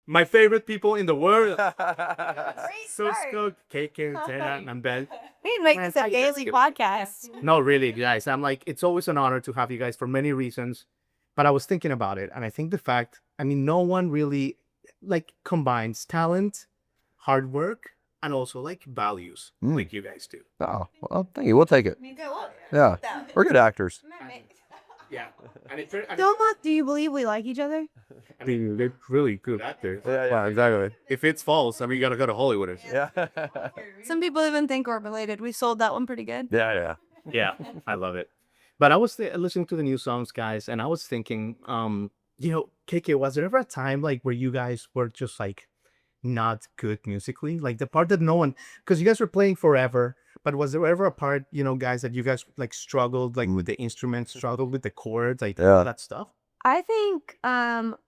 my favorite people in the world. Great So start. stoked. KK, Jenna, and Ben. We need to make this a daily podcast. No, really, guys. I'm like, it's always an honor to have you guys for many reasons. But I was thinking about it, and I think the fact, I mean, no one really like combines talent, hard work, and also like values like you guys do. Oh, well, thank you. We'll take it. Go on. Yeah, we're good actors. Yeah. Doma, do you believe we like each other? I mean, they're really good actors. Yeah, exactly. If it's false, I mean, you gotta go to Hollywood. Yeah. Some people even think we're related. We sold that one pretty good. Yeah. Yeah, I love it. But I was listening to the new songs, guys, and I was thinking, KK, was there ever a time like where you guys were just like not good musically? Like the part that no one, because you guys were playing forever, but was there ever a part, guys, that you guys like struggled like with the instruments, struggled with the chords, like all that stuff? I think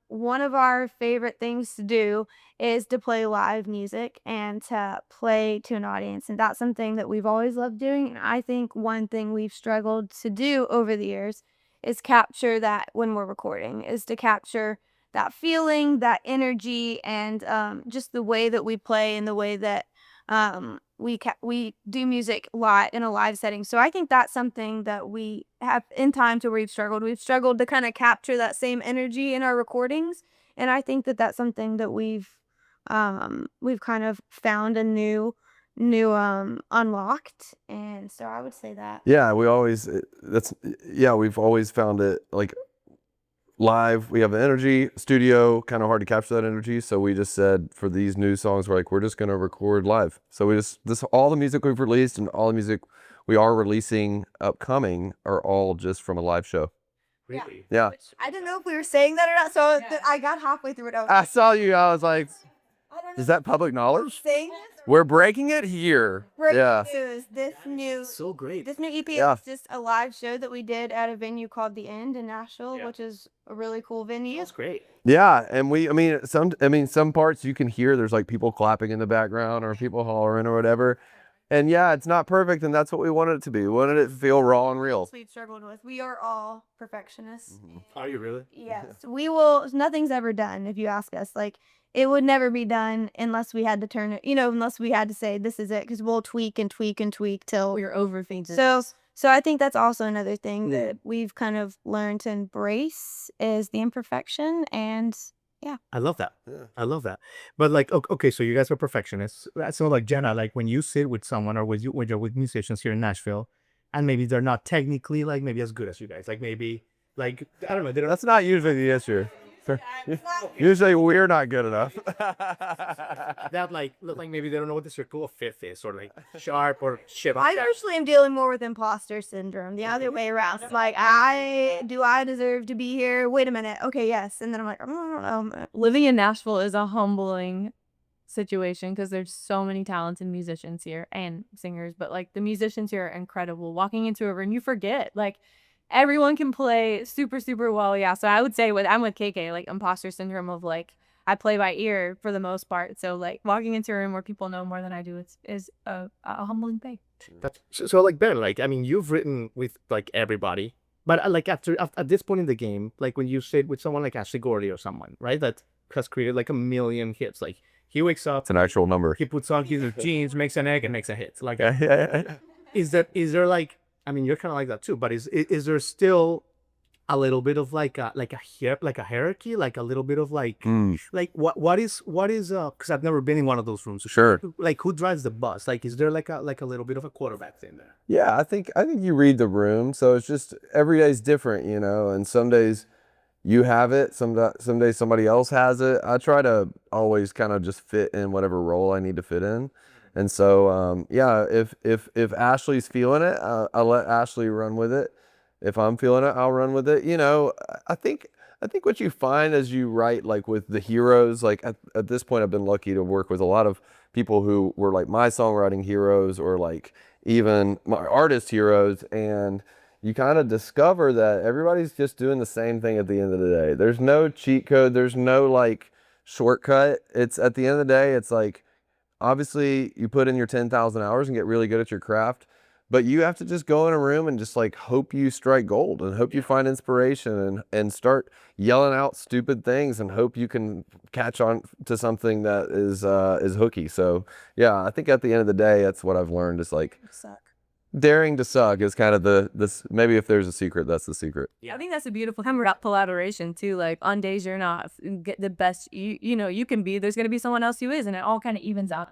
one of our favorite things to do is to play live music and to play to an audience. And that's something that we've always loved doing. And I think one thing we've struggled to do over the years is capture that when we're recording, is to capture that feeling, that energy, and just the way that we play and the way that we do music in a live setting. So I think that's something that we have in times where we've struggled. We've struggled to kind of capture that same energy in our recordings, and I think that that's something that we've kind of found a new unlocked. And so I would say that. Yeah, we've always found it like live, we have the energy. Studio, kind of hard to capture that energy, so we just said for these new songs, we're just gonna record live. So all the music we've released and all the music we are releasing upcoming are all just from a live show. Really? Yeah. I didn't know if we were saying that or not, so I got halfway through it. I saw you. I was like, is that public knowledge? Saying this? We're breaking it here. Yeah. News. This So great. new EP Yeah. is just a live show that we did at a venue called The End in Nashville, which is a really cool venue. That's great. Yeah, and some parts you can hear there's like people clapping in the background or people hollering or whatever. And yeah, it's not perfect, and that's what we wanted it to be. We wanted it to feel raw and real. We've struggled with. We are all perfectionists. Are you really? Yes, we will. Nothing's ever done if you ask us. Like, it would never be done unless we had to turn it, unless we had to say this is it, because we'll tweak and tweak and tweak till We're overthinking. So I think that's also another thing that we've kind of learned to embrace is the imperfection. And I love that. Yeah. I love that. But like, okay, so you guys are perfectionists. So like Jenna, like when you sit with someone or when you're with musicians here in Nashville, and maybe they're not technically like maybe as good as you guys, like maybe like I don't know. That's not usually the issue. Usually we're not good enough. that like look like maybe they don't know what the circle of fifth is, or like sharp or shit. I usually am dealing more with imposter syndrome, the other way around. It's like, I deserve to be here? Wait a minute. Okay, yes. And then I'm like, Living in Nashville is a humbling situation because there's so many talented musicians here and singers, but like the musicians here are incredible. Walking into a room, you forget like everyone can play super, super well. Yeah. So I would say I'm with KK, like imposter syndrome of like, I play by ear for the most part. So like walking into a room where people know more than I do is a humbling thing. So like Ben, like I mean, you've written with like everybody, but like at this point in the game, like when you sit with someone like Ashley Gordy or someone, right, that has created like a million hits, like he wakes up, It's an actual number. he puts on his jeans, makes an egg, and makes a hit. Like, Yeah. is there like, I mean, you're kind of like that too, but is there still a little bit of like a hierarchy, like a little bit of like what is because I've never been in one of those rooms. Sure. Like who drives the bus? Like is there like a little bit of a quarterback thing there? Yeah, I think you read the room, so it's just every day's different, and some days you have it, some days somebody else has it. I try to always kind of just fit in whatever role I need to fit in. And so, if Ashley's feeling it, I'll let Ashley run with it. If I'm feeling it, I'll run with it. I think what you find as you write, like with the heroes, like at this point, I've been lucky to work with a lot of people who were like my songwriting heroes or like even my artist heroes. And you kind of discover that everybody's just doing the same thing at the end of the day. There's no cheat code. There's no like shortcut. It's at the end of the day, it's like, obviously, you put in your 10,000 hours and get really good at your craft, but you have to just go in a room and just like hope you strike gold and hope you find inspiration and start yelling out stupid things and hope you can catch on to something that is hooky. So yeah, I think at the end of the day, that's what I've learned is like daring to suck is kind of this maybe if there's a secret, that's the secret. I think that's a beautiful kind of collaboration too. Like on days you're not get the best you can be, there's gonna be someone else who is, and it all kind of evens out.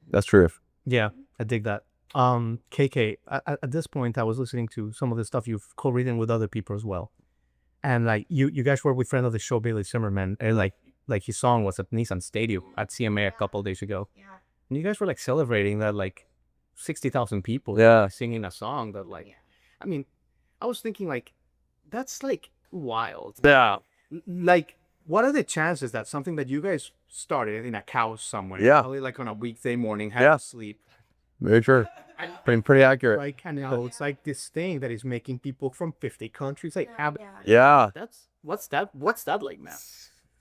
That's true. Yeah, I dig that. KK, at this point, I was listening to some of the stuff you've co-written with other people as well, and like you guys were with friend of the show, Bailey Zimmerman, and like his song was at Nissan Stadium at CMA a couple of days ago, and you guys were like celebrating that like 60,000 people singing a song that like, I mean, I was thinking like, that's like wild. Yeah. Like, what are the chances that something that you guys started in a house somewhere, probably like on a weekday morning, had to sleep, Very true. Pretty accurate. like, and now it's like this thing that is making people from 50 countries like have Yeah. that's what's that like, man?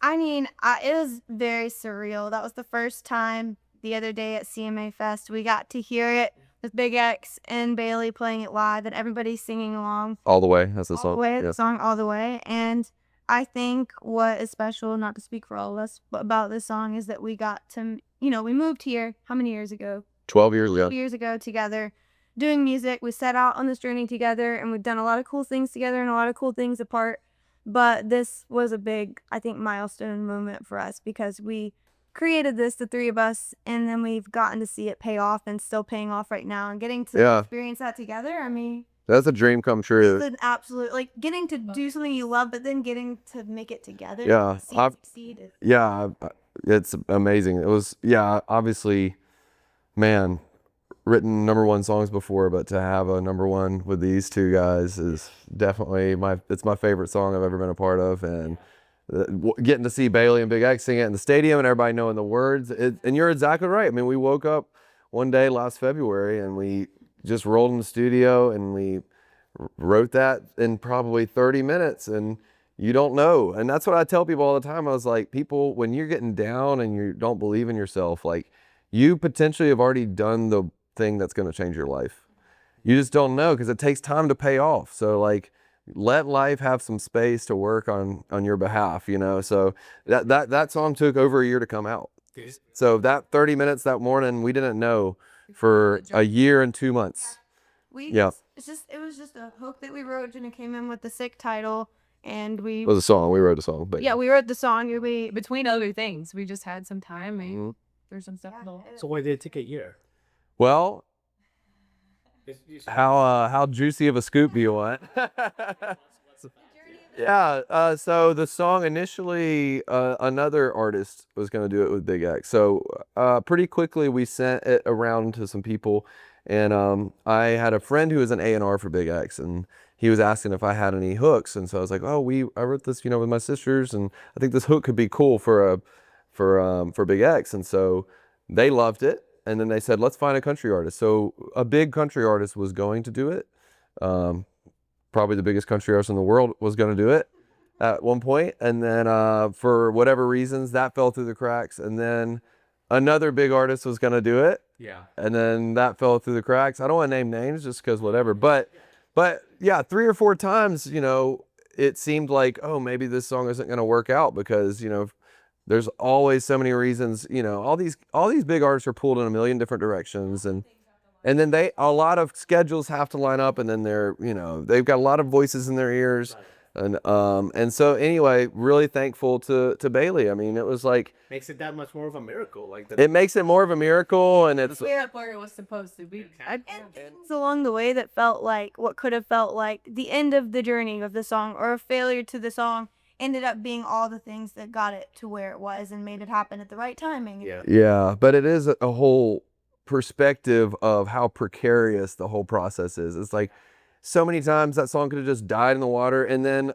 I mean, it was very surreal. That was the first time the other day at CMA Fest we got to hear it with Big X and Bailey playing it live, and everybody singing along All the way. That's the all song. the way, Yeah. the song all the way. And I think what is special, not to speak for all of us, but about this song is that we got to, we moved here how many years ago? 12 years ago. 2 years ago together, doing music. We set out on this journey together, and we've done a lot of cool things together and a lot of cool things apart. But this was a big, I think, milestone moment for us because we created this, the three of us, and then we've gotten to see it pay off and still paying off right now. And getting to experience that together, I mean, That's a dream come true. it's an absolute, like, getting to do something you love, but then getting to make it together. Yeah, See it succeed. Yeah, it's amazing. It was, obviously, man, written #1 songs before, but to have a #1 with these two guys is definitely it's my favorite song I've ever been a part of. And getting to see Bailey and Big X sing it in the stadium and everybody knowing the words. And you're exactly right. I mean, we woke up one day last February and we just rolled in the studio and we wrote that in probably 30 minutes. And you don't know. And that's what I tell people all the time. I was like, people, when you're getting down and you don't believe in yourself, like you potentially have already done the thing that's going to change your life. You just don't know because it takes time to pay off. So like, let life have some space to work on your behalf, So that song took over a year to come out. So that 30 minutes that morning, we didn't know for a year and 2 months. It was just a hook that we wrote, and it came in with the sick title, and It was a song. We wrote a song, but we wrote the song. Between other things, we just had some time and there's some stuff. So why did it take a year? Well, how juicy of a scoop do you want? So the song initially, another artist was going to do it with Big X. So pretty quickly we sent it around to some people, and I had a friend who was an A&R for Big X, and he was asking if I had any hooks, and so I was like, I wrote this, with my sisters, and I think this hook could be cool for Big X, and so they loved it. And then they said, let's find a country artist. So a big country artist was going to do it. Probably the biggest country artist in the world was going to do it at one point. And then for whatever reasons, that fell through the cracks. And then another big artist was going to do it. Yeah. And then that fell through the cracks. I don't want to name names just because whatever. But yeah, 3 or 4 times, it seemed like, oh, maybe this song isn't going to work out because, there's always so many reasons, all these big artists are pulled in a million different directions, and then a lot of schedules have to line up, and then they've got a lot of voices in their ears, and so anyway, really thankful to Bailey. I mean, it was like Makes it that much more of a miracle. Like it makes it more of a miracle, and it's We're up where it was supposed to be. And things along the way that felt like what could have felt like the end of the journey of the song or a failure to the song ended up being all the things that got it to where it was and made it happen at the right timing. Yeah, but it is a whole perspective of how precarious the whole process is. It's like so many times that song could have just died in the water, and then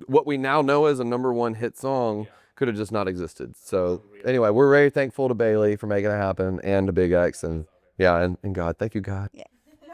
what we now know as a #1 hit song could have just not existed. So anyway, we're very thankful to Bailey for making it happen, and to Big X, and God. Thank you, God. Yeah.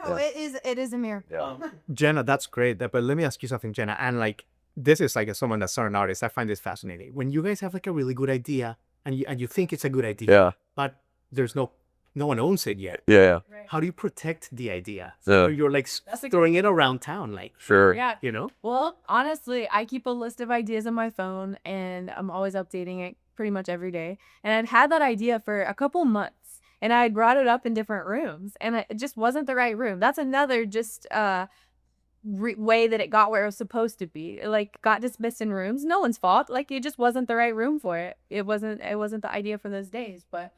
No, it is a miracle. Yeah. Jenna, that's great. But let me ask you something, Jenna. And like, this is like as someone that's not an artist, I find this fascinating. When you guys have like a really good idea and you think it's a good idea, but there's no no one owns it yet. Yeah, Right. How do you protect the idea? Yeah. Or you're like That's a- throwing it around town, like, sure. Yeah. you know? Well, honestly, I keep a list of ideas on my phone and I'm always updating it pretty much every day. And I'd had that idea for a couple months and I had brought it up in different rooms and it just wasn't the right room. That's another just way that it got where it was supposed to be. It, like, got dismissed in rooms. No one's fault. Like, it just wasn't the right room for it. It wasn't the idea for those days, but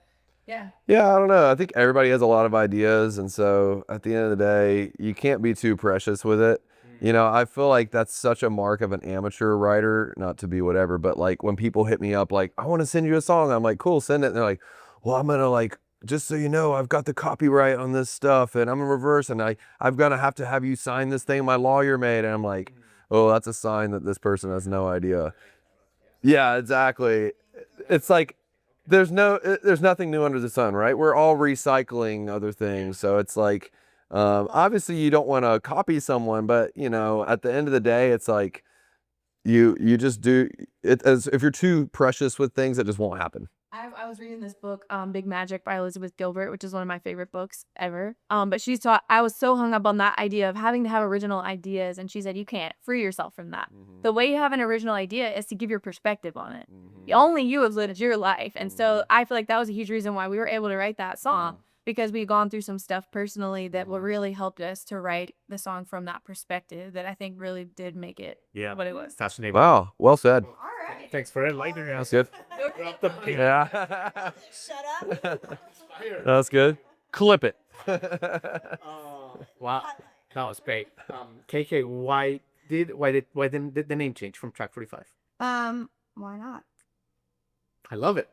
yeah. Yeah, I don't know. I think everybody has a lot of ideas, and so at the end of the day, you can't be too precious with it. You know, I feel like that's such a mark of an amateur writer, not to be whatever, but like when people hit me up like, I want to send you a song, I'm like, cool, send it. And they're like, well, I'm gonna like, just so you know, I've got the copyright on this stuff and I'm in reverse and I've gonna have to have you sign this thing my lawyer made. And I'm like, oh, that's a sign that this person has no idea. Yeah, exactly. It's like there's nothing new under the sun, right? We're all recycling other things. So it's like obviously you don't want to copy someone, but you know, at the end of the day, it's like you just do it as if you're too precious with things, it just won't happen. I was reading this book, Big Magic by Elizabeth Gilbert, which is one of my favorite books ever. But she's taught, I was so hung up on that idea of having to have original ideas. And she said, you can't free yourself from that. The way you have an original idea is to give your perspective on it. Only you have lived your life. And so I feel like that was a huge reason why we were able to write that song, because we'd gone through some stuff personally that really helped us to write the song from that perspective that I think really did make it what it was. Fascinating. Wow, well said. All right. Thanks for enlightening us. That's good. Yeah. Shut up. That's good. Clip it. Wow, that was great. KK, why didn't the name change from Track 45? Why not? I love it.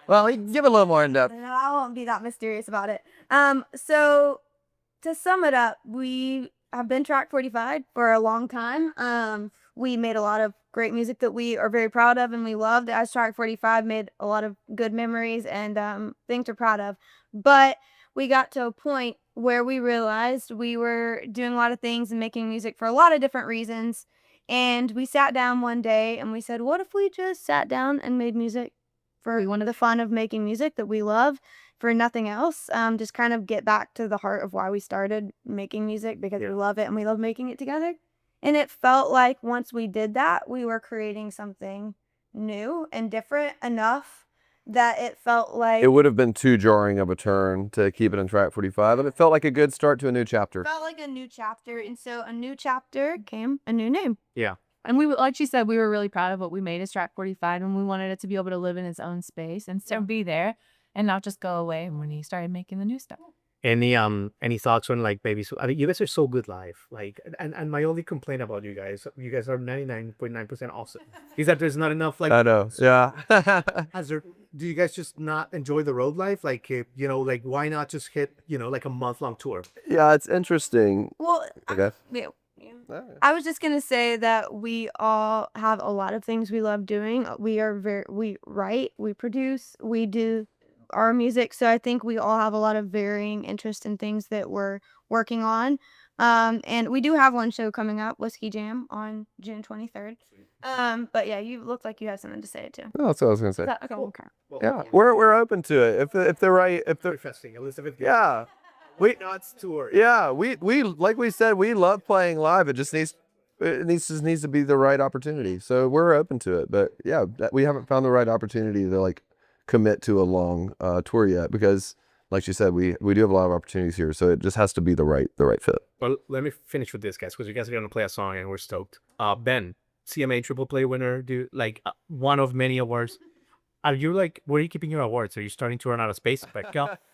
Well, give it a little more in depth. No, I won't be that mysterious about it. So to sum it up, we have been Track 45 for a long time. We made a lot of great music that we are very proud of and we loved. As Track 45 made a lot of good memories and things we're proud of. But we got to a point where we realized we were doing a lot of things and making music for a lot of different reasons. And we sat down one day and we said, what if we just sat down and made music for one of the fun of making music that we love, for nothing else? Just kind of get back to the heart of why we started making music, because we love it and we love making it together. And it felt like once we did that, we were creating something new and different enough that it felt like It would have been too jarring of a turn to keep it in Track 45, but it felt like a good start to a new chapter. felt like a new chapter. And so a new chapter came a new name. Yeah. And we, like she said, we were really proud of what we made as Track 45, and we wanted it to be able to live in its own space and still be there and not just go away when we started making the new stuff. Any thoughts on like Baby? I mean, you guys are so good live. Like, and my only complaint about you guys are 99.9% awesome. Is that there's not enough like. I know. Yeah. Do you guys just not enjoy the road life? Like, you know, like why not just hit, you know, like a month-long tour? Yeah, it's interesting. Well, Okay. I was just gonna say that we all have a lot of things we love doing. We write, we produce, we do our music. So I think we all have a lot of varying interests in things that we're working on. And we do have one show coming up, Whiskey Jam, on June 23rd. But yeah, you look like you have something to say too. Oh, that's what I was gonna say. Okay. Well, Yeah, we're open to it. If the right, if the Manifesting, Elizabeth. yeah, Nuts tour. yeah, we like we said, we love playing live. It just needs to be the right opportunity. So we're open to it. But yeah, we haven't found the right opportunity to like commit to a long tour yet, because like you said, we do have a lot of opportunities here. So it just has to be the right fit. Well, let me finish with this, guys, because you guys are gonna play a song and we're stoked. Ben, CMA Triple Play winner, one of many awards. Are you like, where are you keeping your awards? Are you starting to run out of space?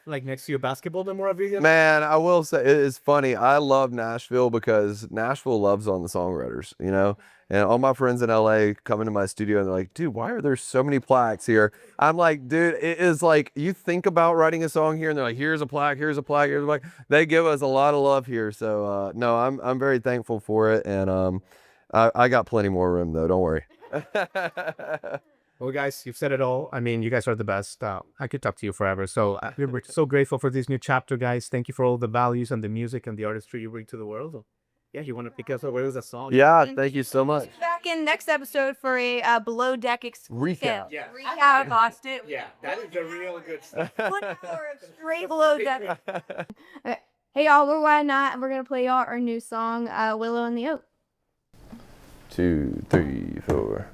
Like next to your basketball memorabilia? Man, I will say it is funny. I love Nashville because Nashville loves on the songwriters, you know? And all my friends in LA come into my studio and they're like, dude, why are there so many plaques here? I'm like, dude, it is like, you think about writing a song here and they're like, here's a plaque, here's a plaque, here's a plaque. They give us a lot of love here. So no, I'm very thankful for it. And I got plenty more room though, don't worry. Well, guys, you've said it all. I mean, you guys are the best. I could talk to you forever. So we're so grateful for this new chapter, guys. Thank you for all the values and the music and the artistry you bring to the world. Yeah, you want to pick us up? What was the song? Yeah, thank you so much. Back in next episode for a Below Deck exclusive. Recap. Yeah. Recap. Boston. Yeah, that is a real good stuff. 1 hour of straight Below Deck. Hey y'all, we're Why Not, and we're gonna play y'all our new song, Willow in the Oak. 2, 3, 4.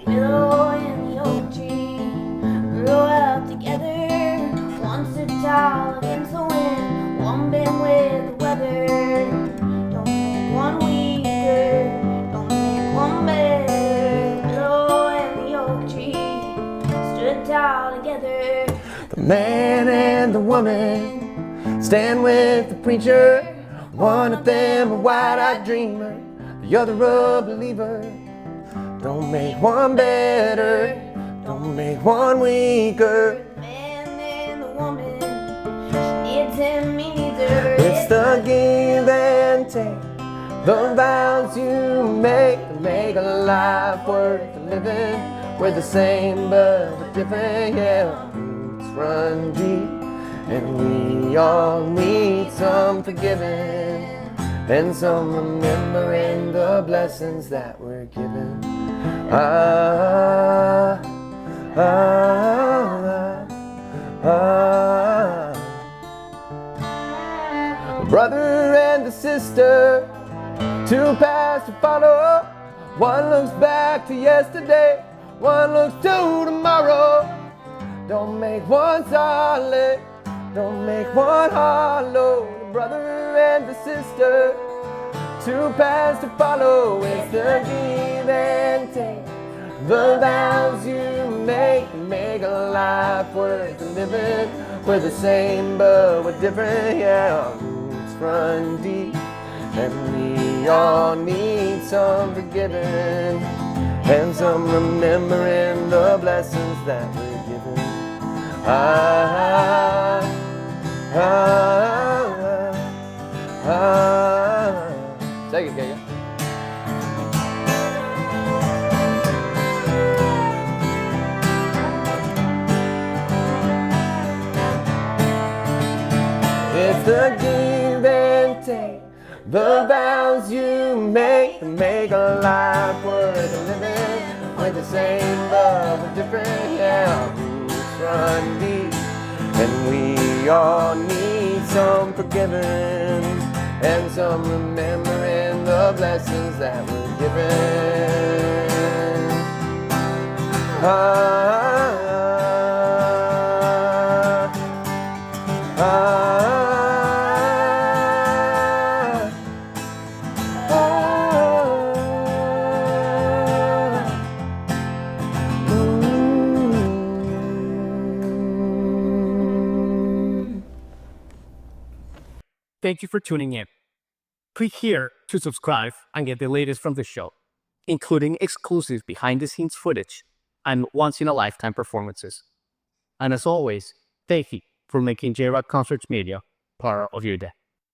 Willow and the oak tree grew up together. One stood tall against the wind, one bent with the weather. Don't make one weaker, don't make one better. Willow and the oak tree stood tall together. The man and the woman stand with the preacher. One of them a wide-eyed dreamer, the other a believer. Don't make one better, don't make one weaker. The man and the woman, she needs him, me neither. It's the give and take, the vows you make a life worth living. We're the same but we're different, yeah. Roots run deep, and we all need some forgiving and some remembering the blessings that we're given. Ah, ah, ah, ah. A brother and a sister, two paths to follow. One looks back to yesterday, one looks to tomorrow. Don't make one solid, don't make one hollow. A brother and a sister, two paths to follow. It's the give and take, the vows you make a life worth living. We're the same but we're different, yeah. Roots run deep, and we all need some forgiving and some remembering the blessings that we're given. Ah, ah, ah, ah. Take it, Kaya. It's the give and take, the vows you make a life worth living. We're the same but we're different, yeah. Roots run deep, and we all need some forgiving and some remembering the blessings that we're given. Ah, ah, ah. Thank you for tuning in. Click here to subscribe and get the latest from the show, including exclusive behind-the-scenes footage and once-in-a-lifetime performances. And as always, thank you for making Jrodconcerts Media part of your day.